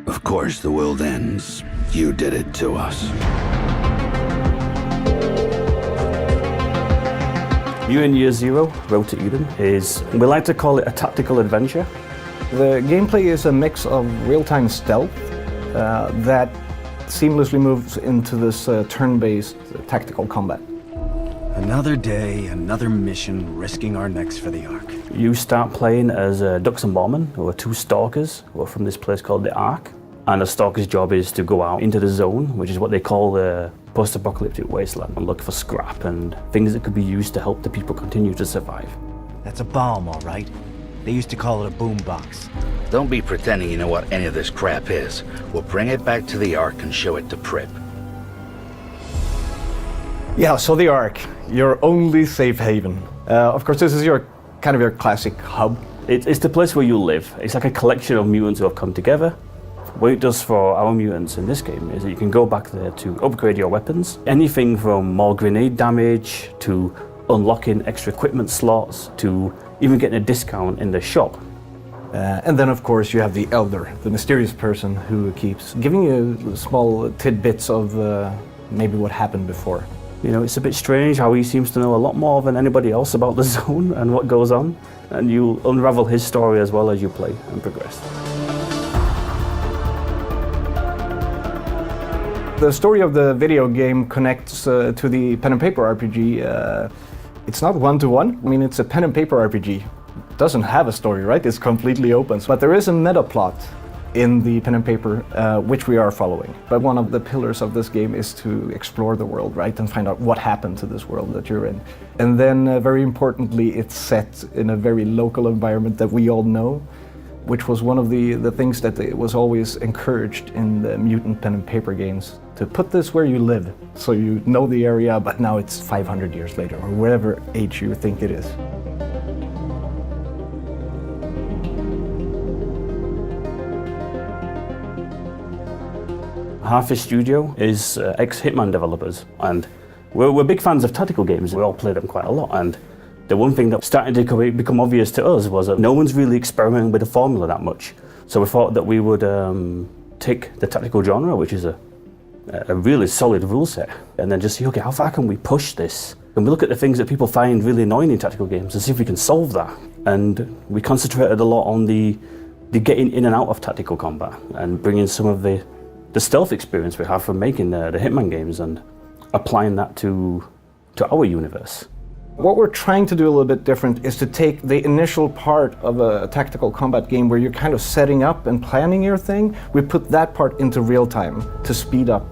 Of course the world ends. You did it to us. Mutant Year Zero, Road to Eden, is, we like to call it a tactical adventure. The gameplay is a mix of real-time stealth that seamlessly moves into this turn-based tactical combat. Another day, another mission, risking our necks for the Ark. You start playing as Dux and Bowman, who are two stalkers who are from this place called the Ark. And a stalker's job is to go out into the zone, which is what they call the post-apocalyptic wasteland, and look for scrap and things that could be used to help the people continue to survive. That's a bomb, all right. They used to call it a boombox. Don't be pretending you know what any of this crap is. We'll bring it back to the Ark and show it to Prip. Yeah, so the Ark, your only safe haven. Of course, this is your kind of your classic hub. It's the place where you live. It's like a collection of mutants who have come together. What it does for our mutants in this game is that you can go back there to upgrade your weapons. Anything from more grenade damage, to unlocking extra equipment slots, to even getting a discount in the shop. And then of course you have the Elder, the mysterious person who keeps giving you small tidbits of maybe what happened before. You know, it's a bit strange how he seems to know a lot more than anybody else about the zone and what goes on. And you unravel his story as well as you play and progress. The story of the video game connects to the pen and paper RPG. It's not one-to-one. I mean, it's a pen and paper RPG. It doesn't have a story, right? It's completely open. But there is a meta plot in the pen and paper, which we are following. But one of the pillars of this game is to explore the world, right? And find out what happened to this world that you're in. And then, very importantly, it's set in a very local environment that we all know, which was one of the things that it was always encouraged in the Mutant pen and paper games, to put this where you live, so you know the area, but now it's 500 years later, or whatever age you think it is. Half-Fish Studio is ex-Hitman developers, and we're big fans of tactical games. We all play them quite a lot, and the one thing that started to become obvious to us was that no one's really experimenting with the formula that much. So we thought that we would take the tactical genre, which is a really solid rule set, and then just see, okay, how far can we push this? And we look at the things that people find really annoying in tactical games and see if we can solve that. And we concentrated a lot on the getting in and out of tactical combat and bringing some of the stealth experience we have from making the Hitman games and applying that to our universe. What we're trying to do a little bit different is to take the initial part of a tactical combat game where you're kind of setting up and planning your thing. We put that part into real time to speed up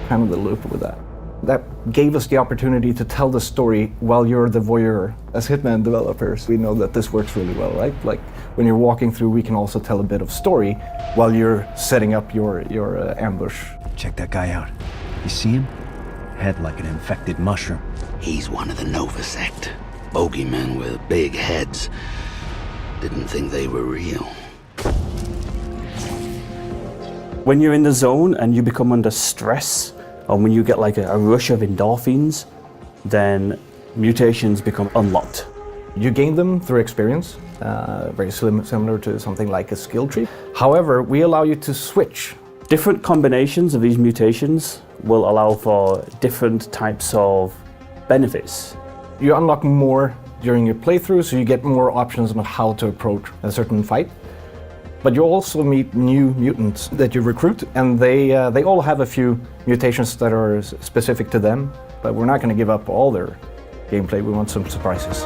kind of the loop with that. That gave us the opportunity to tell the story while you're the voyeur. As Hitman developers, we know that this works really well, right? Like when you're walking through, we can also tell a bit of story while you're setting up your ambush. Check that guy out. You see him? Head like an infected mushroom. He's one of the Nova sect. Bogeymen with big heads. Didn't think they were real. When you're in the zone and you become under stress, or when you get like a rush of endorphins, then mutations become unlocked. You gain them through experience, very similar to something like a skill tree. However, we allow you to switch. Different combinations of these mutations will allow for different types of benefits. You unlock more during your playthrough, so you get more options on how to approach a certain fight. But you also meet new mutants that you recruit, and they all have a few mutations that are specific to them. But we're not going to give up all their gameplay. We want some surprises.